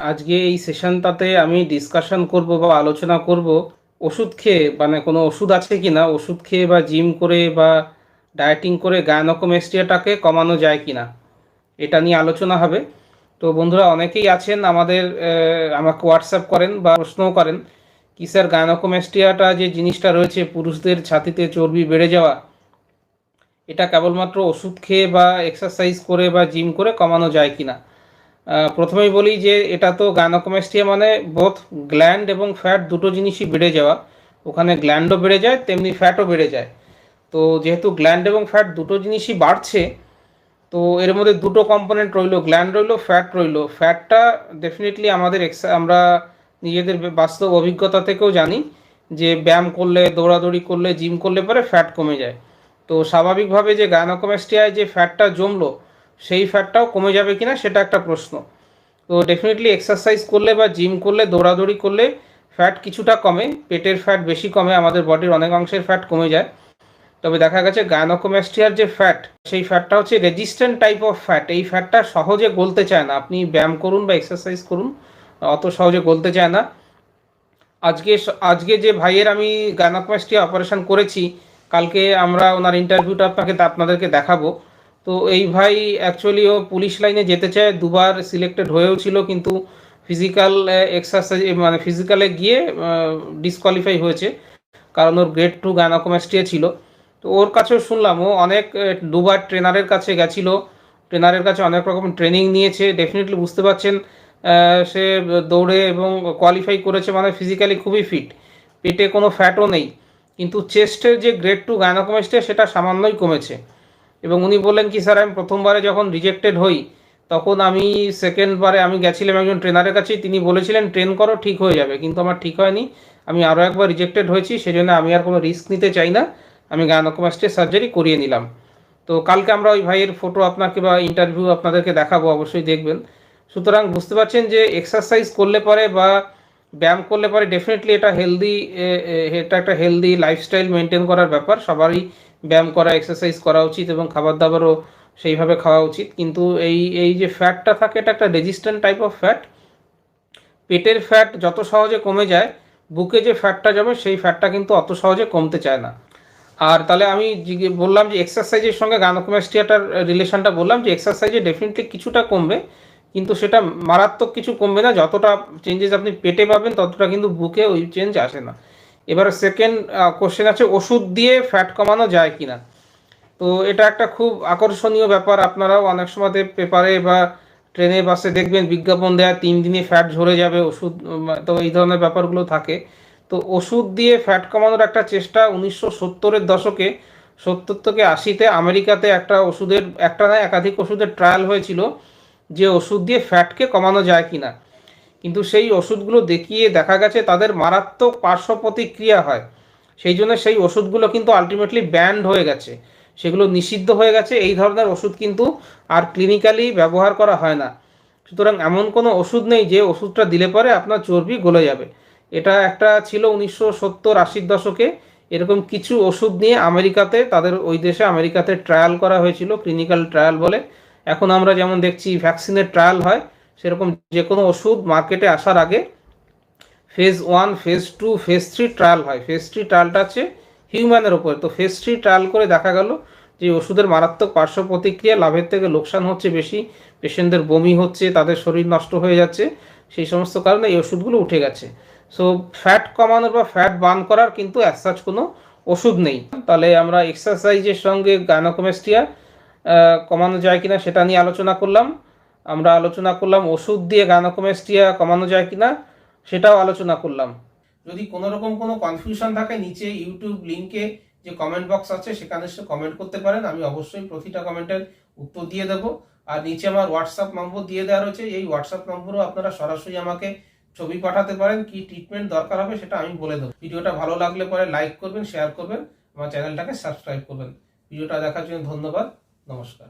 আজকে এই সেশনটাতে আমি ডিসকাশন করব বা আলোচনা করব ওষুধ খেয়ে, মানে কোনো ওষুধ আছে কি না, ওষুধ খেয়ে বা জিম করে বা ডায়েটিং করে গায়নোকোমেস্টিয়াটাকে কমানো যায় কি না, এটা নিয়ে আলোচনা হবে। তো বন্ধুরা অনেকেই আছেন আমাদের, আমাকে হোয়াটসঅ্যাপ করেন বা প্রশ্নও করেন কি স্যার, গায়নোকোমেস্টিয়াটা যে জিনিসটা রয়েছে, পুরুষদের ছাতিতে চর্বি বেড়ে যাওয়া, এটা কেবলমাত্র ওষুধ খেয়ে বা এক্সারসাইজ করে বা জিম করে কমানো যায় কি না। প্রথমেই বলি যে এটা তো গাইনোকোমাস্টিয়া মানে বোথ গ্ল্যান্ড এবং ফ্যাট দুটো জিনিসই বেড়ে যাওয়া। ওখানে গ্ল্যান্ডও বেড়ে যায়, তেমনি ফ্যাটও বেড়ে যায়। তো যেহেতু গ্ল্যান্ড এবং ফ্যাট দুটো জিনিসই বাড়ছে, তো এর মধ্যে দুটো কম্পোনেন্ট রইলো, গ্ল্যান্ড রইলো, ফ্যাট রইলো। ফ্যাটটা ডেফিনেটলি আমাদের আমরা নিজেদের বাস্তব অভিজ্ঞতা থেকেও জানি যে ব্যায়াম করলে, দৌড়াদৌড়ি করলে, জিম করলে পরে ফ্যাট কমে যায়। তো স্বাভাবিকভাবে যে গাইনোকোমাস্টিয়ায় যে ফ্যাটটা জমলো, সেই ফ্যাটটাও কমে যাবে কিনা সেটা একটা প্রশ্ন। তো ডেফিনেটলি এক্সারসাইজ করলে বা জিম করলে, দৌড়াদৌড়ি করলে ফ্যাট কিছুটা কমে, পেটের ফ্যাট বেশি কমে, আমাদের বডির অনেক অংশের ফ্যাট কমে যায়। তবে দেখা গেছে গাইনোকোমাস্টিয়ার যে ফ্যাট, সেই ফ্যাটটা হচ্ছে রেজিস্ট্যান্ট টাইপ অফ ফ্যাট। এই ফ্যাটটা সহজে গলতে চায় না, আপনি ব্যায়াম করুন বা এক্সারসাইজ করুন, অত সহজে গলতে চায় না। আজকে আজকে যে ভাইয়ের আমি গাইনোকোমাস্টিয়া অপারেশন করেছি, কালকে আমরা ওনার ইন্টারভিউটা আপনাদেরকে দেখাবো। তো এই ভাই অ্যাকচুয়ালি ও পুলিশ লাইনে যেতে চায়, দুবার সিলেক্টেড হয়েও ছিল, কিন্তু ফিজিক্যাল এক্সারসাইজ মানে ফিজিক্যালে গিয়ে ডিসকোয়ালিফাই হয়েছে, কারণ ওর গ্রেড 2 গাইনোকোমাস্টিয়া ছিল। তো ওর কাছেও শুনলাম ও অনেক দুবার ট্রেনারের কাছে গেছিল, ট্রেনারের কাছে অনেক রকম ট্রেনিং নিয়েছে। ডেফিনেটলি বুঝতে পারছেন সে দৌড়ে এবং কোয়ালিফাই করেছে, মানে ফিজিক্যালি খুবই ফিট, পেটে কোনো ফ্যাটও নেই, কিন্তু চেস্টের যে গ্রেড 2 গাইনোকোমাস্টিয়া সেটা সামান্যই কমেছে। এবং উনি বললেন কি স্যার, আমি প্রথমবারে যখন রিজেক্টেড হই, তখন আমি সেকেন্ডবারে আমি গেছিলাম একজন ট্রেনারের কাছে, তিনি বলেছিলেন ট্রেন করো, ঠিক হয়ে যাবে, কিন্তু আমার ঠিক হয়নি, আমি আরও একবার রিজেক্টেড হয়েছি, সেজন্য আমি আর কোনো রিস্ক নিতে চাই না, আমি গাইনোকোমাস্টিয়া সার্জারি করিয়ে নিলাম। তো কালকে আমরা ওই ভাইয়ের ফটো আপনাকে বা ইন্টারভিউ আপনাদেরকে দেখাবো, অবশ্যই দেখবেন। সুতরাং বুঝতে পারছেন যে এক্সারসাইজ করলে পরে বা ব্যায়াম করলে পরে ডেফিনেটলি এটা হেলদি, এটা একটা হেলদি লাইফস্টাইল মেনটেন করার ব্যাপার। সবারই ব্যায়াম করা, এক্সারসাইজ করা উচিত এবং খাবার দাবারও সেইভাবে খাওয়া উচিত। কিন্তু এই এই যে ফ্যাটটা থাকে, এটা একটা রেজিস্ট্যান্ট টাইপ অফ ফ্যাট। পেটের ফ্যাট যত সহজে কমে যায়, বুকে যে ফ্যাটটা জমে সেই ফ্যাটটা কিন্তু অত সহজে কমতে চায় না। আর তাহলে আমি বললাম যে এক্সারসাইজের সঙ্গে গাইনোকোমাস্টিয়াটার রিলেশনটা বললাম, যে এক্সারসাইজে ডেফিনেটলি কিছুটা কমবে, কিন্তু সেটা মারাত্মক কিছু কমবে না। যতটা চেঞ্জেস আপনি পেটে পাবেন, ততটা কিন্তু বুকে ওই চেঞ্জ আসে না। এবার সেকেন্ড কোশ্চেন আছে, ওষুধ দিয়ে ফ্যাট কমানো যায় কিনা। তো এটা একটা খুব আকর্ষণীয় ব্যাপার। আপনারাও অনেক সময় পেপারে বা ট্রেনে বাসে দেখবেন বিজ্ঞাপন দেয়া, 3 দিনে ফ্যাট ঝরে যাবে ওষুধ, তো এই ধরনের ব্যাপারগুলো থাকে। তো ওষুধ দিয়ে ফ্যাট কমানোর একটা চেষ্টা 1970-এর দশকে, 70 থেকে 80-তে আমেরিকাতে একটা ওষুধের, একটা না একাধিক ওষুধের ট্রায়াল হয়েছিল, যে ওষুধ দিয়ে ফ্যাটকে কমানো যায় কিনা। কিন্তু সেই ওষুধগুলো দেখিয়ে দেখা গেছে তাদের মারাত্মক পার্শ্ব প্রতিক্রিয়া হয়। সেই জন্য সেই ওষুধগুলো কিন্তু আলটিমেটলি ব্যান্ড হয়ে গেছে, সেগুলো নিষিদ্ধ হয়ে গেছে। এই ধরনের ওষুধ কিন্তু আর ক্লিনিক্যালি ব্যবহার করা হয় না। সুতরাং এমন কোনো ওষুধ নেই যে ওষুধটা দিলে পরে আপনার চর্বি গলে যাবে। এটা একটা ছিল 1970-80-র দশকে, এরকম কিছু ওষুধ নিয়ে আমেরিকাতে, তাদের ওই দেশে আমেরিকাতে ট্রায়াল করা হয়েছিল, ক্লিনিক্যাল ট্রায়াল বলে। এখন আমরা যেমন দেখছি ভ্যাকসিনের ট্রায়াল হয়, সেরকম যে কোনো ওষুধ মার্কেটে আসার আগে ফেজ 1, ফেজ 2, ফেজ 3 ট্রায়াল হয়। ফেজ 3 ট্রায়ালটা আছে হিউম্যানের ওপরে। তো ফেজ 3 ট্রায়াল করে দেখা গেল যে ওষুধের মারাত্মক পার্শ্ব প্রতিক্রিয়া, লাভের থেকে লোকসান হচ্ছে বেশি, পেশেন্টদের বমি হচ্ছে, তাদের শরীর নষ্ট হয়ে যাচ্ছে, সেই সমস্ত কারণে এই ওষুধগুলো উঠে গেছে। সো ফ্যাট কমানোর বা ফ্যাট বার্ন করার কিন্তু অ্যাজ সাচ কোনো ওষুধ নেই। তাহলে আমরা এক্সারসাইজের সঙ্গে গাইনোকোমাস্টিয়া কমানো যায় কিনা সেটা নিয়ে আলোচনা করলাম। আমরা আলোচনা করলাম ওষুধ দিয়ে গাইনোকোমাস্টিয়া কমানো যায় কিনা, সেটাও আলোচনা করলাম। যদি কোনো রকম কোনো কনফিউশন থাকে, নিচে ইউটিউব লিঙ্কে যে কমেন্ট বক্স আছে সেখানে এসে কমেন্ট করতে পারেন, আমি অবশ্যই প্রতিটা কমেন্টের উত্তর দিয়ে দেবো। আর নিচে আমার হোয়াটসঅ্যাপ নম্বর দিয়ে দেওয়া রয়েছে, এই হোয়াটসঅ্যাপ নম্বরও আপনারা সরাসরি আমাকে ছবি পাঠাতে পারেন, কি ট্রিটমেন্ট দরকার হবে সেটা আমি বলে দেবো। ভিডিওটা ভালো লাগলে পরে লাইক করবেন, শেয়ার করবেন, আমার চ্যানেলটাকে সাবস্ক্রাইব করবেন। ভিডিওটা দেখার জন্য ধন্যবাদ, নমস্কার।